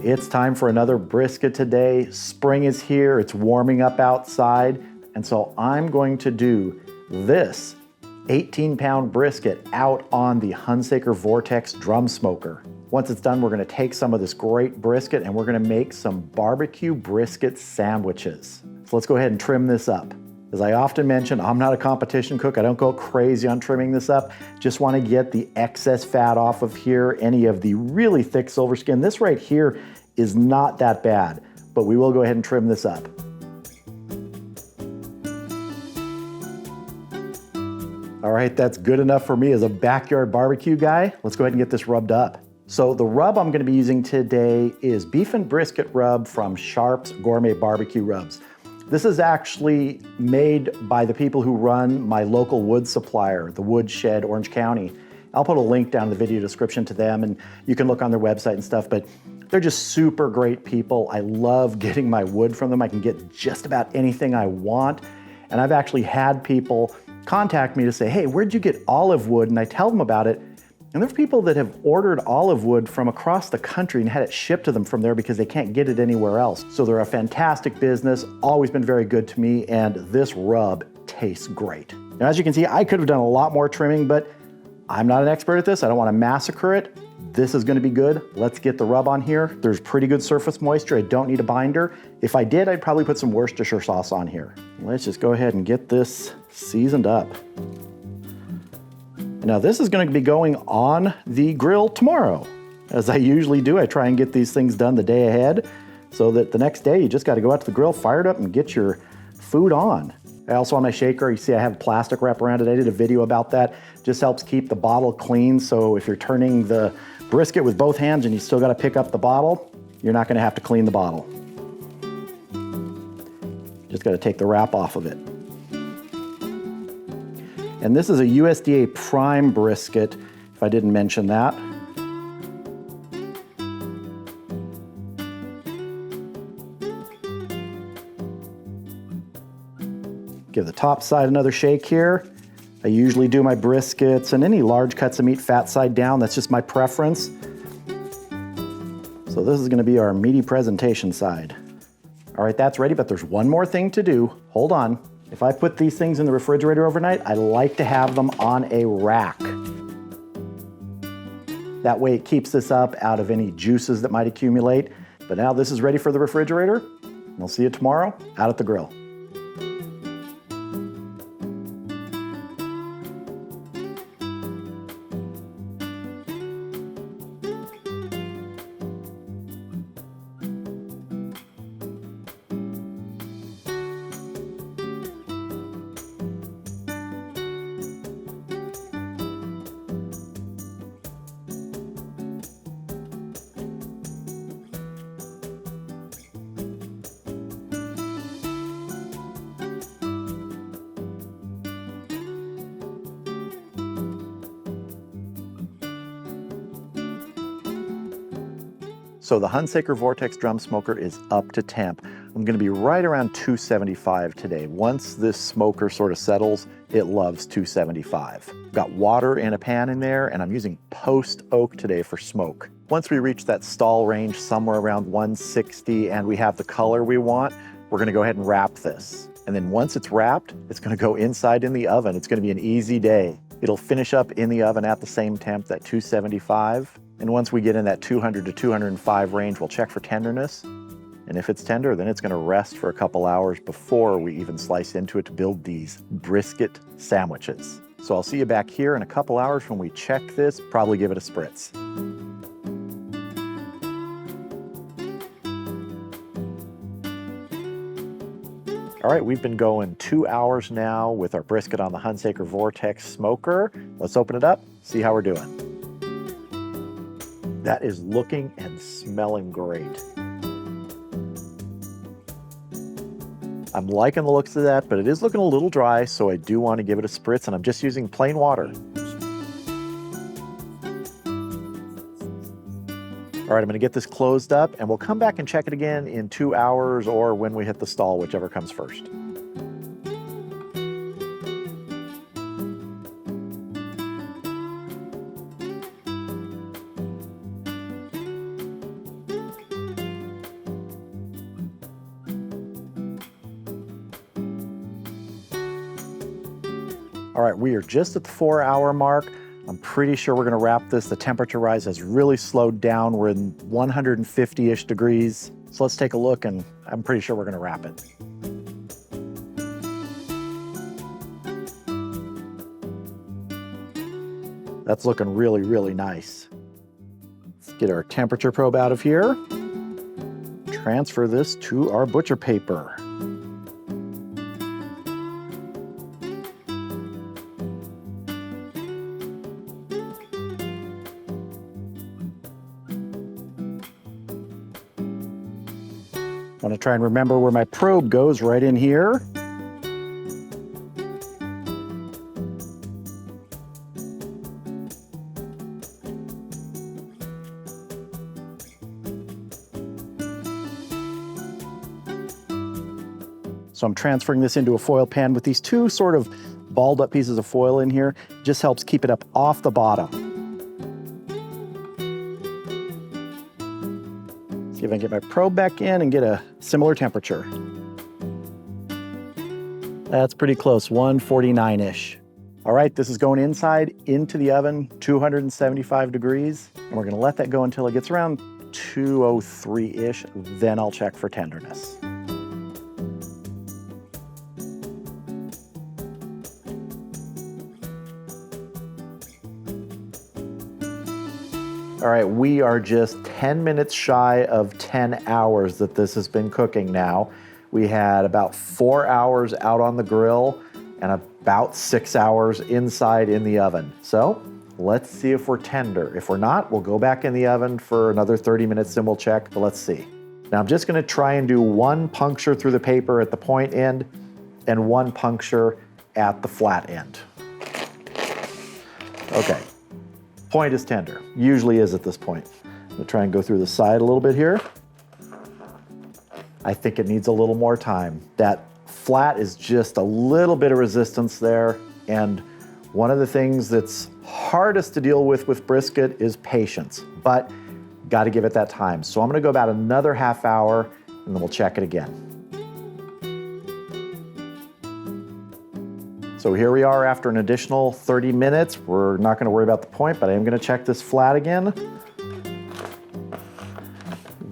it's time for another brisket today. Spring is here, it's warming up outside, and so I'm going to do this 18-pound brisket out on the Hunsaker Vortex drum smoker. Once it's done, we're gonna take some of this great brisket and we're gonna make some barbecue brisket sandwiches. So let's go ahead and trim this up. As I often mention, I'm not a competition cook. I don't go crazy on trimming this up. Just want to get the excess fat off of here, any of the really thick silver skin. This right here is not that bad, but we will go ahead and trim this up. All right, that's good enough for me as a backyard barbecue guy. Let's go ahead and get this rubbed up. So the rub I'm going to be using today is beef and brisket rub from Sharp's Gourmet Barbecue Rubs. This is actually made by the people who run my local wood supplier, the Woodshed, Orange County. I'll put a link down in the video description to them and you can look on their website and stuff, but they're just super great people. I love getting my wood from them. I can get just about anything I want. And I've actually had people contact me to say, hey, where'd you get olive wood? And I tell them about it. And there's people that have ordered olive wood from across the country and had it shipped to them from there because they can't get it anywhere else. So they're a fantastic business, always been very good to me, and this rub tastes great. Now, as you can see, I could have done a lot more trimming, but I'm not an expert at this. I don't want to massacre it. This is going to be good. Let's get the rub on here. There's pretty good surface moisture. I don't need a binder. If I did, I'd probably put some Worcestershire sauce on here. Let's just go ahead and get this seasoned up. Now this is going to be going on the grill tomorrow. As I usually do, I try and get these things done the day ahead so that the next day you just got to go out to the grill, fire it up, and get your food on. I also on my shaker, you see I have plastic wrap around it. I did a video about that. Just helps keep the bottle clean. So if you're turning the brisket with both hands and you still got to pick up the bottle, you're not going to have to clean the bottle. Just got to take the wrap off of it. And this is a USDA prime brisket, if I didn't mention that. Give the top side another shake here. I usually do my briskets and any large cuts of meat fat side down. That's just my preference. So this is going to be our meaty presentation side. All right, that's ready, but there's one more thing to do. Hold on. If I put these things in the refrigerator overnight, I like to have them on a rack. That way it keeps this up out of any juices that might accumulate. But now this is ready for the refrigerator. We'll see you tomorrow out at the grill. So the Hunsaker Vortex drum smoker is up to temp. I'm gonna be right around 275 today. Once this smoker sort of settles, it loves 275. Got water in a pan in there and I'm using post oak today for smoke. Once we reach that stall range somewhere around 160 and we have the color we want, we're gonna go ahead and wrap this. And then once it's wrapped, it's gonna go inside in the oven. It's gonna be an easy day. It'll finish up in the oven at the same temp, that 275. And once we get in that 200 to 205 range, we'll check for tenderness. And if it's tender, then it's gonna rest for a couple hours before we even slice into it to build these brisket sandwiches. So I'll see you back here in a couple hours when we check this, probably give it a spritz. All right, we've been going 2 hours now with our brisket on the Hunsaker Vortex smoker. Let's open it up, see how we're doing. That is looking and smelling great. I'm liking the looks of that, but it is looking a little dry, so I do want to give it a spritz, and I'm just using plain water. All right, I'm gonna get this closed up, and we'll come back and check it again in 2 hours or when we hit the stall, whichever comes first. All right, we are just at the 4-hour mark. I'm pretty sure we're gonna wrap this. The temperature rise has really slowed down. We're in 150-ish degrees. So let's take a look, and I'm pretty sure we're gonna wrap it. That's looking really, really nice. Let's get our temperature probe out of here. Transfer this to our butcher paper. I want to try and remember where my probe goes, right in here. So I'm transferring this into a foil pan with these two sort of balled up pieces of foil in here. It just helps keep it up off the bottom. See if I can get my probe back in and get a similar temperature. That's pretty close, 149-ish. All right, this is going inside into the oven, 275 degrees. And we're gonna let that go until it gets around 203-ish. Then I'll check for tenderness. All right, we are just 10 minutes shy of 10 hours that this has been cooking now. We had about 4 hours out on the grill and about 6 hours inside in the oven. So let's see if we're tender. If we're not, we'll go back in the oven for another 30 minutes and we'll check, but let's see. Now I'm just gonna try and do one puncture through the paper at the point end and one puncture at the flat end. Okay. Point is tender, usually is at this point. I'm gonna try and go through the side a little bit here. I think it needs a little more time. That flat is just a little bit of resistance there, and one of the things that's hardest to deal with brisket is patience, but gotta give it that time. So I'm gonna go about another half hour, and then we'll check it again. So here we are after an additional 30 minutes. We're not gonna worry about the point, but I am gonna check this flat again.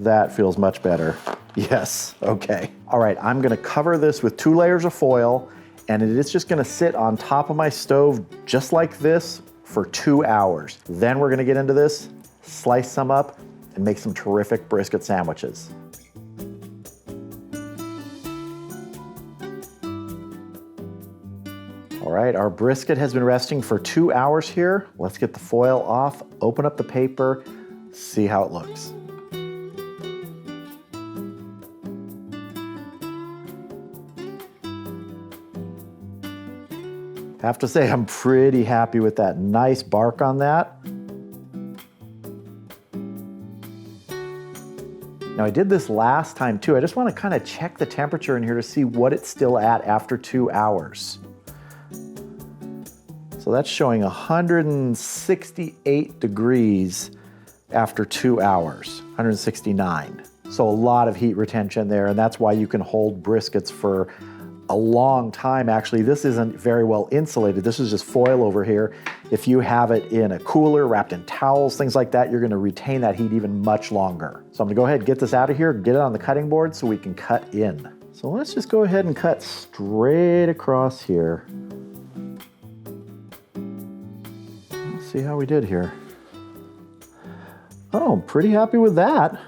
That feels much better. Yes, okay. All right, I'm gonna cover this with 2 layers of foil, and it is just gonna sit on top of my stove just like this for 2 hours. Then we're gonna get into this, slice some up, and make some terrific brisket sandwiches. All right, our brisket has been resting for 2 hours here. Let's get the foil off, open up the paper, see how it looks. I have to say, I'm pretty happy with that. Nice bark on that. Now I did this last time too. I just want to kind of check the temperature in here to see what it's still at after 2 hours. So that's showing 168 degrees after 2 hours, 169. So a lot of heat retention there, and that's why you can hold briskets for a long time. Actually, this isn't very well insulated. This is just foil over here. If you have it in a cooler, wrapped in towels, things like that, you're gonna retain that heat even much longer. So I'm gonna go ahead and get this out of here, get it on the cutting board so we can cut in. So let's just go ahead and cut straight across here. See how we did here. Oh, I'm pretty happy with that.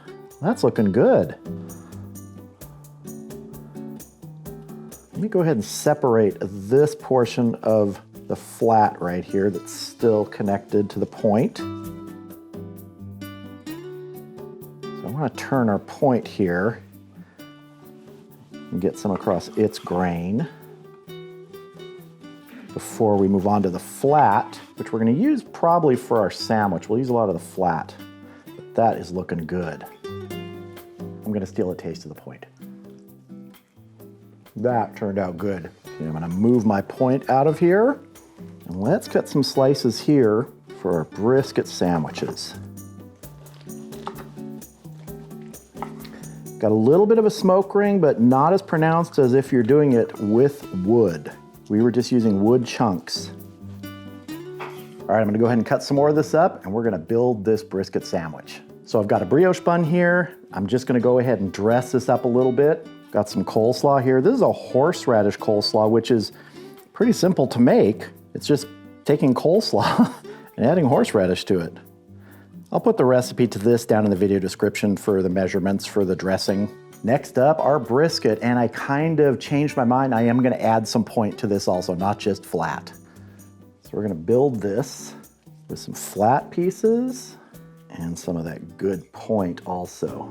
That's looking good. Let me go ahead and separate this portion of the flat right here that's still connected to the point. So I want to turn our point here and get some across its grain before we move on to the flat, which we're going to use probably for our sandwich. We'll use a lot of the flat, but that is looking good. I'm going to steal a taste of the point. That turned out good. Okay, I'm going to move my point out of here, and let's cut some slices here for our brisket sandwiches. Got a little bit of a smoke ring, but not as pronounced as if you're doing it with wood. We were just using wood chunks. All right, I'm gonna go ahead and cut some more of this up and we're gonna build this brisket sandwich. So I've got a brioche bun here. I'm just gonna go ahead and dress this up a little bit. Got some coleslaw here. This is a horseradish coleslaw, which is pretty simple to make. It's just taking coleslaw and adding horseradish to it. I'll put the recipe to this down in the video description for the measurements for the dressing. Next up, our brisket, and I kind of changed my mind. I am gonna add some point to this also, not just flat. So we're gonna build this with some flat pieces and some of that good point also.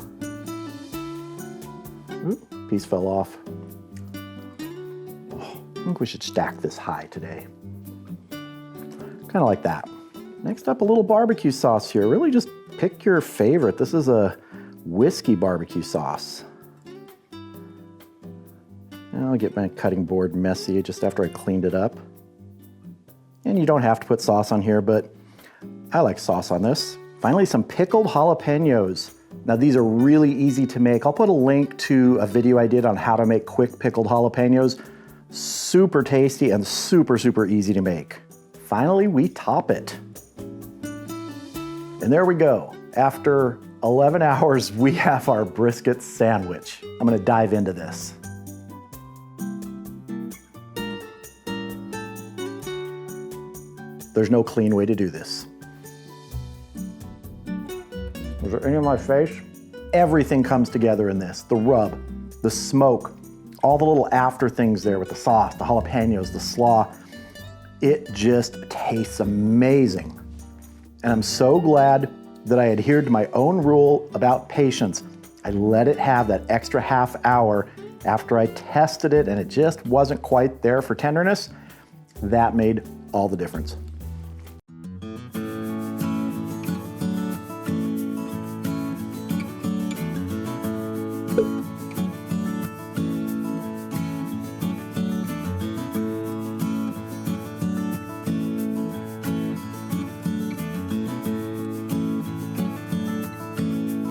Oop, piece fell off. Oh, I think we should stack this high today. Kind of like that. Next up, a little barbecue sauce here. Really just pick your favorite. This is a whiskey barbecue sauce. I'll get my cutting board messy just after I cleaned it up. And you don't have to put sauce on here, but I like sauce on this. Finally, some pickled jalapenos. Now these are really easy to make. I'll put a link to a video I did on how to make quick pickled jalapenos. Super tasty and super, super easy to make. Finally, we top it. And there we go. After 11 hours, we have our brisket sandwich. I'm gonna dive into this. There's no clean way to do this. Is there any on my face? Everything comes together in this. The rub, the smoke, all the little after things there with the sauce, the jalapenos, the slaw. It just tastes amazing. And I'm so glad that I adhered to my own rule about patience. I let it have that extra half hour after I tested it and it just wasn't quite there for tenderness. That made all the difference.